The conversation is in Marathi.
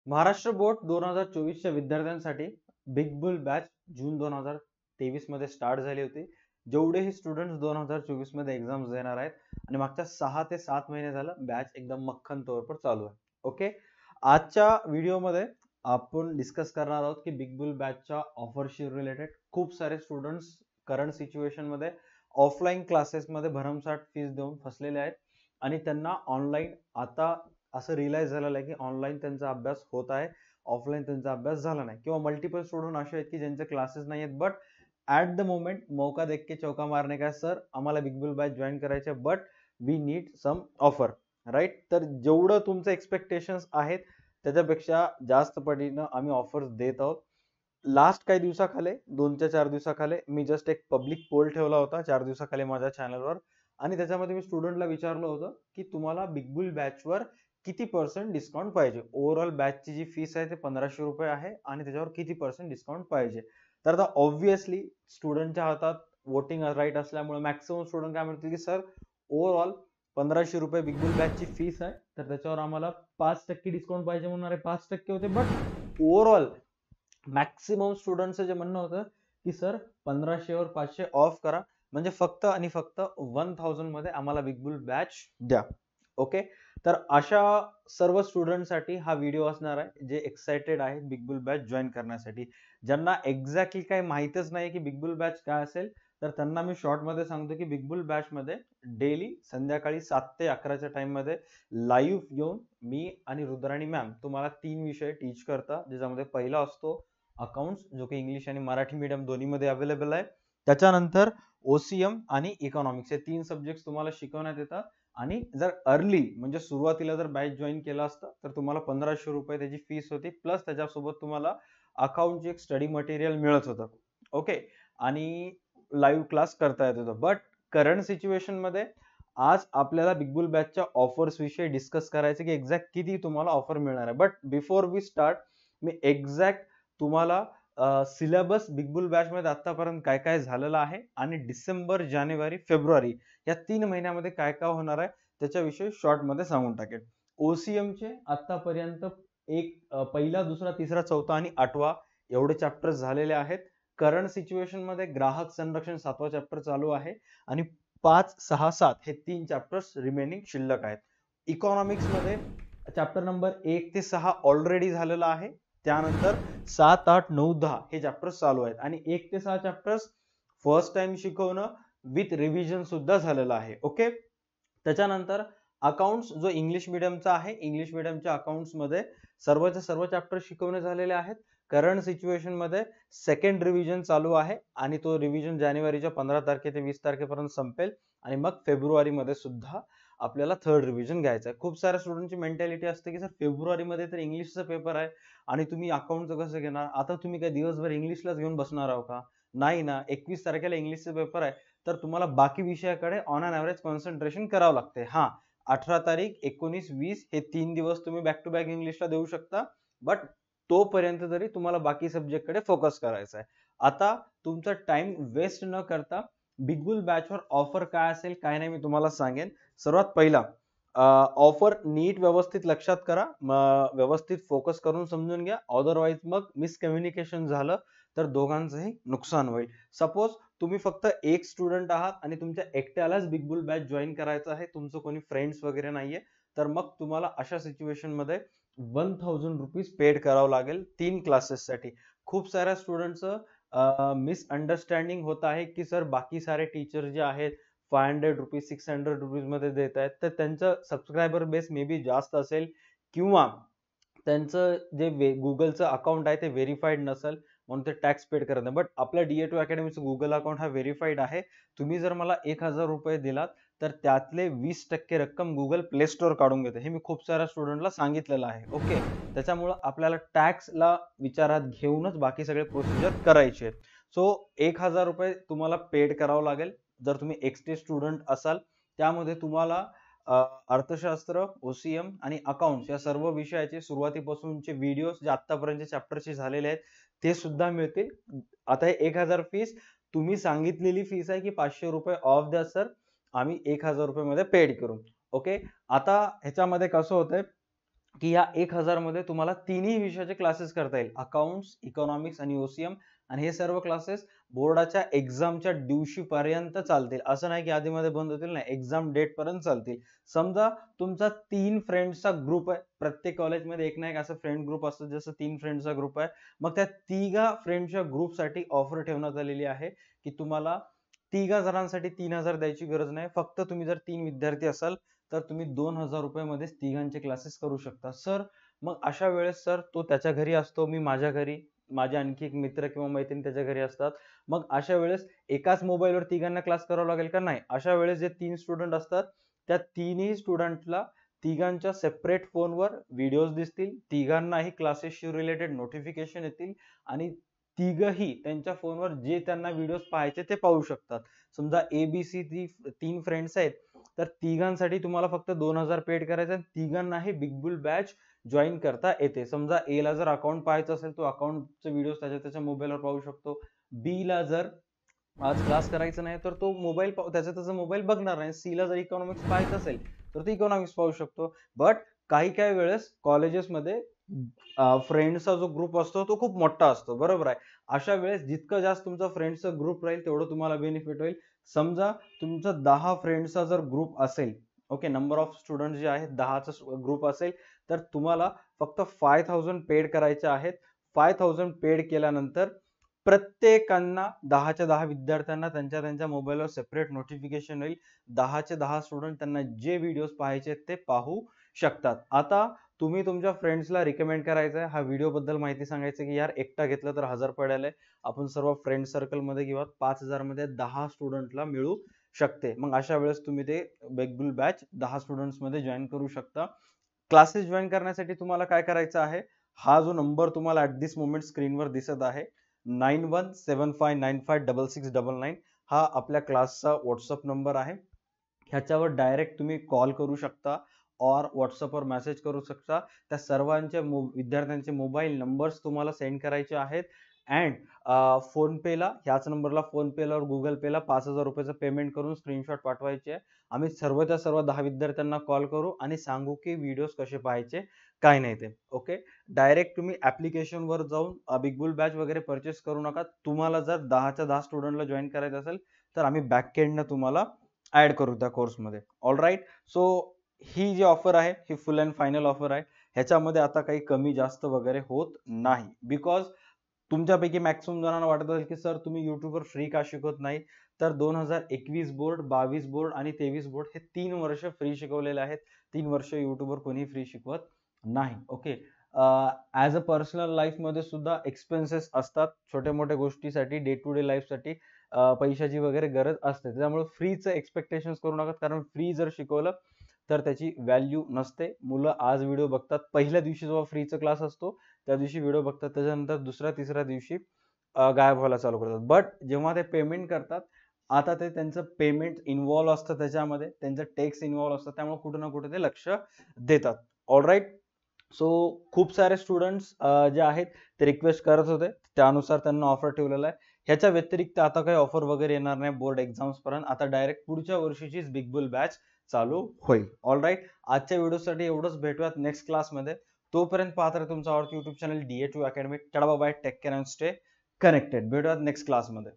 महाराष्ट्र बोर्ड 2024च्या विद्यार्थ्यांसाठी बिग बुल बॅच जून 2023 मध्ये स्टार्ट झाली होती. जेवढेही स्टुडंट्स 2024 मध्ये एक्झाम्स देणार आहेत आणि मागच्या 6 ते 7 महिने झालं बॅच एकदम मक्खन तौर पर चालू आहे. ओके, आजच्या व्हिडिओमध्ये आपण डिस्कस करणार आहोत की बिग बुल बॅचच्या ऑफरशी रिलेटेड. खूप सारे स्टुडंट्स करंट सिच्युएशन मध्ये ऑफलाईन क्लासेसमध्ये भरमसाठ फीस देऊन फसलेले आहेत आणि त्यांना ऑनलाईन आता असं रिअलाइज झालेलं आहे की ऑनलाईन त्यांचा अभ्यास होत आहे, ऑफलाईन त्यांचा अभ्यास झाला नाही. किंवा मल्टिपल स्टुडंट असे आहेत की ज्यांचे क्लासेस नाही आहेत, बट ऍट द मोमेंट मौका देख के चौका मारने का, सर आम्हाला बिग बुल बॅच जॉईन करायचे but we need some offer, right. तर जेवढं तुमचं एक्सपेक्टेशन्स आहेत त्याच्यापेक्षा जास्त पटीनं आम्ही ऑफर्स देत आहोत. लास्ट काही दिवसाखाली 2 ते 4 दिवसाखाली मी जस्ट एक पब्लिक पोल ठेवला होता 4 दिवसाखाली माझ्या चॅनलवर, आणि त्याच्यामध्ये मी स्टुडंटला विचारलं होतं की तुम्हाला बिग बुल बॅचवर किती पर्सेंट डिस्काउंट पाहिजे. ओव्हरऑल बॅचची जी फीस आहे ते 1500 रुपये आहे आणि त्याच्यावर किती पर्सेंट डिस्काउंट पाहिजे. तर आता ऑब्व्हियसली स्टुडंटच्या हातात वोटिंग राईट असल्यामुळे मॅक्सिमम स्टुडंट काय म्हणतील की सर ओव्हरऑल 1500 रुपये बिग बुल बॅचची फीस आहे, तर त्याच्यावर आम्हाला 5% डिस्काउंट पाहिजे. म्हणणारे 5% होते, बट ओव्हरऑल मॅक्सिमम स्टुडंटचं जे म्हणणं होतं की सर 1500 वर 500 ऑफ करा, म्हणजे फक्त आणि फक्त 1000 मध्ये आम्हाला बिग बुल बॅच द्या. ओके, तर अशा सर्व स्टुडंटसाठी हा व्हिडिओ असणार आहे जे एक्साइटेड आहेत बिग बुल बॅच जॉईन करण्यासाठी. ज्यांना एक्झॅक्टली काही माहितच नाही की बिग बुल बॅच काय असेल, तर त्यांना मी शॉर्ट मध्ये सांगतो की बिग बुल बॅच मध्ये डेली संध्याकाळी 7 ते 11च्या टाइम मध्ये लाईव्ह येऊन मी आणि रुद्राणी मॅम तुम्हाला 3 विषय टीच करता, ज्याच्यामध्ये पहिला असतो अकाउंट्स, जो की इंग्लिश आणि मराठी मीडियम दोन्ही मध्ये अवेलेबल आहे. त्याच्यानंतर ओसीएम आणि इकॉनॉमिक्स हे 3 सब्जेक्ट तुम्हाला शिकवण्यात येतात. आणि जर अर्ली म्हणजे सुरुवातीला जर बॅच जॉईन केला असता तर तुम्हाला 1500 रुपये त्याची फीस होती, प्लस त्याच्यासोबत तुम्हाला अकाउंटचे एक स्टडी मटेरियल मिळत होतं. ओके, आणि लाईव्ह क्लास करता येत होतं. बट करंट सिच्युएशन मध्ये आज आपल्याला बिग बुल बॅचच्या ऑफर्स विषयी डिस्कस करायचे की एक्झॅक्ट किती तुम्हाला ऑफर मिळणार आहे. बट बिफोर वी स्टार्ट, मी एक्झॅक्ट तुम्हाला सिलेबस बिग बुल बॅच मध्ये आतापर्यंत काय काय झालेलं आहे आणि डिसेंबर, जानेवारी, फेब्रुवारी या 3 महिन्यामध्ये काय काय होणार आहे त्याच्याविषयी शॉर्ट मध्ये सांगून टाकेल. ओसीएम चे आतापर्यंत पहिला, दुसरा, तिसरा, चौथा आणि 8वा एवढे चॅप्टर्स झालेले आहेत. करंट सिच्युएशन मध्ये ग्राहक संरक्षण 7वा चॅप्टर चालू आहे आणि 5, 6, 7 हे 3 चॅप्टर्स रिमेनिंग शिल्लक आहेत. इकॉनॉमिक्स मध्ये चॅप्टर नंबर 1 ते 6 ऑलरेडी झालेला आहे. त्यानंतर 7, 8, 9, 10 हे चॅप्टर्स चालू आहेत आणि 1 ते 6 चॅप्टर्स फर्स्ट टाइम शिकवणं विथ रिव्हिजन सुद्धा झालेलं आहे. ओके, त्याच्यानंतर अकाउंट्स जो इंग्लिश मीडियमचा आहे, इंग्लिश मीडियमच्या अकाउंट्स मध्ये सर्वचे सर्व चॅप्टर शिकवणे झालेले आहेत. करंट सिच्युएशन मध्ये सेकंड रिव्हिजन चालू आहे आणि तो रिव्हिजन जानेवारीच्या 15 तारखे ते 20 तारखेपर्यंत संपेल आणि मग फेब्रुवारी मध्ये सुद्धा आपल्याला थर्ड रिव्हिजन घ्यायचं आहे. खूप साऱ्या स्टुडंटची मेंटॅलिटी असते की सर फेब्रुवारी मध्ये तर इंग्लिशचा पेपर आहे आणि तुम्ही अकाउंटचं कसं घेणार, आता तुम्ही काय दिवसभर इंग्लिशलाच घेऊन बसणार आहो का? नाही ना, 21 तारखेला इंग्लिशचा पेपर आहे, तर तुम्हाला बाकी विषयाकडे ऑन अन ॲव्हरेज कॉन्सन्ट्रेशन करावं लागते. हा, 18 तारीख, 19, 20 हे 3 दिवस तुम्ही बॅक टू बॅक इंग्लिशला देऊ शकता, बट तोपर्यंत तरी तुम्हाला बाकी सब्जेक्टकडे फोकस करायचा आहे. आता तुमचा टाइम वेस्ट न करता बिग बुल बॅचवर ऑफर काय असेल काय नाही मी तुम्हाला सांगेन. सर्वात पहिला ऑफर नीट व्यवस्थित लक्षात करा, व्यवस्थित फोकस करून समजून घ्या, अदरवाईज मग मिसकम्युनिकेशन झालं तर दोघांचंही नुकसान होईल. सपोज तुम्ही फक्त एक स्टुडंट आहात आणि तुमच्या एकट्यालाच बिग बुल बॅच जॉईन करायचं आहे, तुमचं कोणी फ्रेंड्स वगैरे नाहीये, तर मग तुम्हाला अशा सिच्युएशन मध्ये 1000 रुपीज पेड करावं लागेल 3 क्लासेससाठी. खूप साऱ्या स्टुडंटचं मिसअंडरस्टँडिंग होत आहे की सर बाकी सारे टीचर जे आहेत 500 रुपीज 600 रुपीज मध्ये देत आहेत, तर त्यांचं सबस्क्रायबर बेस मे बी जास्त असेल किंवा त्यांचं जे गुगलचं अकाउंट आहे ते व्हेरीफाईड नसेल म्हणून ते टॅक्स पेड करत नाही. बट आपल्या DA2 अकॅडमीचं गुगल अकाउंट हा व्हेरीफाईड आहे. तुम्ही जर मला 1000 रुपये दिलात तर त्यातले 20% रक्कम गुगल प्ले स्टोअर काढून घेते. हे मी खूप साऱ्या स्टुडंटला सांगितलेलं आहे. ओके, त्याच्यामुळं आपल्याला टॅक्सला विचारात घेऊनच बाकी सगळे प्रोसिजर करायचे आहेत. सो 1000 रुपये तुम्हाला पेड करावं लागेल जर तुम्ही एक्सटे स्टुडंट असाल. त्यामध्ये तुम्हाला अर्थशास्त्र, ओसीएम आणि अकाउंट्स या सर्व विषयाचे सुरुवातीपासूनचे व्हिडिओज जे आतापर्यंत चॅप्टरचे झालेले आहेत ते सुद्धा मिळतील. आता हे 1000 फीस तुम्ही सांगितलेली फीस आहे की 500 रुपये ऑफ द्या सर, आम्ही 1000 रुपये मध्ये पेड करू. ओके, आता ह्याच्यामध्ये कसं होतंय, की या 1000 मध्ये तुम्हाला तिन्ही विषयाचे क्लासेस करता येईल, अकाउंट्स, इकॉनॉमिक्स आणि ओसीएम. आणि हे सर्व क्लासेस बोर्डाच्या एक्झामच्या दिवशी पर्यंत चालतील. असं नाही की आधीमध्ये बंद होतील, नाही, एक्झाम डेट पर्यंत चालतील. समजा तुमचा 3 फ्रेंड्सचा ग्रुप आहे, प्रत्येक कॉलेजमध्ये एक ना एक असं फ्रेंड ग्रुप असतो, जसं 3 फ्रेंड्सचा ग्रुप आहे. मग त्या तिघा फ्रेंड्सच्या ग्रुपसाठी ऑफर ठेवण्यात आलेली आहे की तुम्हाला तिघा जणांसाठी 3000 द्यायची गरज नाही. फक्त तुम्ही जर 3 विद्यार्थी असाल तर तुम्ही 2000 रुपयामध्येच तिघांचे क्लासेस करू शकता. सर, मग अशा वेळेस सर तो त्याच्या घरी असतो, मी माझ्या घरी, माझे आणखी एक मित्र किंवा मैत्रीण त्याच्या घरी असतात. मग अशा वेळेस एकाच मोबाईलवर तिघांना क्लास करावा लागेल का? नाही. अशा वेळेस जे 3 स्टुडंट असतात त्या तिन्ही स्टुडंटला तिघांच्या सेपरेट फोनवर व्हिडिओज दिसतील, तिघांनाही क्लासेसशी रिलेटेड नोटिफिकेशन येतील आणि तिघही त्यांच्या फोनवर जे त्यांना व्हिडिओज पाहायचे ते पाहू शकतात. समजा ABC 3 फ्रेंड्स आहेत, तर तिघांसाठी तुम्हाला फक्त 2000 पेड करायचं आणि तिघांनाही बिग बुल बॅच जॉईन करता येते. समजा A ला जर अकाउंट पाहायचं असेल, तो अकाउंटचे व्हिडिओ त्याच्या मोबाईलवर पाहू शकतो. B ला जर आज क्लास करायचा नाही तर तो मोबाईल त्याचा मोबाईल बघणार नाही. C ला जर इकॉनॉमिक्स पाहायचं असेल तर तो इकॉनॉमिक्स पाहू शकतो. बट काही वेळेस कॉलेजेसमध्ये फ्रेंड्सचा जो ग्रुप असतो तो खूप मोठा असतो, बरोबर आहे. अशा वेळेस जितकं जास्त तुमचा फ्रेंड्सचा ग्रुप राहील तेवढं तुम्हाला बेनिफिट होईल. समजा तुमचा 10 फ्रेंड्सचा जर ग्रुप असेल, ओके, नंबर ऑफ स्टुडंट जे आहेत 10चा ग्रुप असेल, तर तुम्हाला फक्त 5000 पेड करायचे आहेत. 5000 पेड केल्यानंतर प्रत्येकांना 10च्या 10 विद्यार्थ्यांना त्यांच्या त्यांच्या मोबाईलवर सेपरेट नोटिफिकेशन होईल. 10चे 10 स्टुडंट त्यांना जे व्हिडिओज पाहायचे ते पाहू शकतात. आता तुम्ही तुमच्या फ्रेंड्सला रिकमेंड करायचं आहे, हा व्हिडिओ बद्दल माहिती सांगायचं की यार एकटा घेतलं तर 1000 पडायला, आपण सर्व फ्रेंड सर्कल मध्ये किंवा 5000 मध्ये 10 स्टुडंटला मिळू शकते. मग अशा वेळेस तुम्ही ते बिग बुल बॅच 10 स्टुडंट्स मध्ये जॉईन करू शकता. क्लासेस जॉईन करण्यासाठी तुम्हाला काय करायचं आहे, हा जो नंबर तुम्हाला ऍट दिस मोमेंट स्क्रीनवर दिसत आहे 9175956699, हा आपल्या क्लासचा व्हॉट्सअप नंबर आहे. ह्याच्यावर डायरेक्ट तुम्ही कॉल करू शकता और व्हॉट्सअपवर मेसेज करू शकता. त्या सर्वांचे विद्यार्थ्यांचे मोबाईल नंबर्स तुम्हाला सेंड करायचे आहेत. अँड फोनपेला, ह्याच नंबरला फोनपेला और गुगल पेला 5000 रुपयाचं पेमेंट करून स्क्रीनशॉट पाठवायचे आहे. आम्ही सर्वच्या सर्व 10 विद्यार्थ्यांना कॉल करू आणि सांगू की व्हिडिओज कसे पाहायचे, काय नाही ते. ओके, डायरेक्ट तुम्ही ऍप्लिकेशनवर जाऊन बिग बुल बॅच वगैरे परचेस करू नका. तुम्हाला जर 10च्या 10 स्टुडंटला जॉईन करायचं असेल तर आम्ही बॅकएंडनं तुम्हाला ऍड करू त्या कोर्समध्ये. All right. सो ही जी ऑफर आहे ही फुल अँड फायनल ऑफर आहे. ह्याच्यामध्ये आता काही कमी जास्त वगैरे होत नाही. बिकॉज तुमच्यापैकी मॅक्सिमम जणांना वाटत असेल की सर तुम्ही युट्यूबवर फ्री का शिकवत नाही, तर 2021 बोर्ड, 22 बोर्ड आणि 23 बोर्ड हे 3 वर्ष फ्री शिकवलेले आहेत. 3 वर्ष युट्यूबवर कोणी फ्री शिकवत नाही. ओके, ॲज अ पर्सनल लाईफमध्ये सुद्धा एक्सपेन्सेस असतात, छोट्या मोठ्या गोष्टीसाठी, डे टू डे लाईफसाठी पैशाची वगैरे गरज असते. त्यामुळे फ्रीचं एक्सपेक्टेशन्स करू नका, कारण फ्री जर शिकवलं तर त्याची व्हॅल्यू नसते. मुलं आज व्हिडिओ बघतात, पहिल्या दिवशी जेव्हा फ्रीचा क्लास असतो त्या दिवशी व्हिडिओ बघतात, त्याच्यानंतर दुसऱ्या तिसऱ्या दिवशी गायब व्हायला चालू करतात. बट जेव्हा ते पेमेंट करतात, आता ते त्यांचं पेमेंट इन्व्हॉल्व असतं, त्याच्यामध्ये त्यांचं टॅक्स इन्व्हॉल्व असतं, त्यामुळे कुठे ना कुठे ते लक्ष देतात. All right. सो खूप सारे स्टुडंट्स जे आहेत ते रिक्वेस्ट करत होते, त्यानुसार त्यांना ऑफर ठेवलेला आहे. ह्याच्या व्यतिरिक्त आता काही ऑफर वगैरे येणार नाही बोर्ड एक्झाम्स पर्यंत. आता डायरेक्ट पुढच्या वर्षीचीच बिग बुल बॅच चालू होईल. All right. आजच्या व्हिडिओसाठी एवढंच. भेटूयात नेक्स्ट क्लासमध्ये. तोपर्यंत पाहत राहा तुमचा आवडती YouTube channel DA2 academy. Tata bye, take care and stay connected. भेटूयात नेक्स्ट क्लासमध्ये.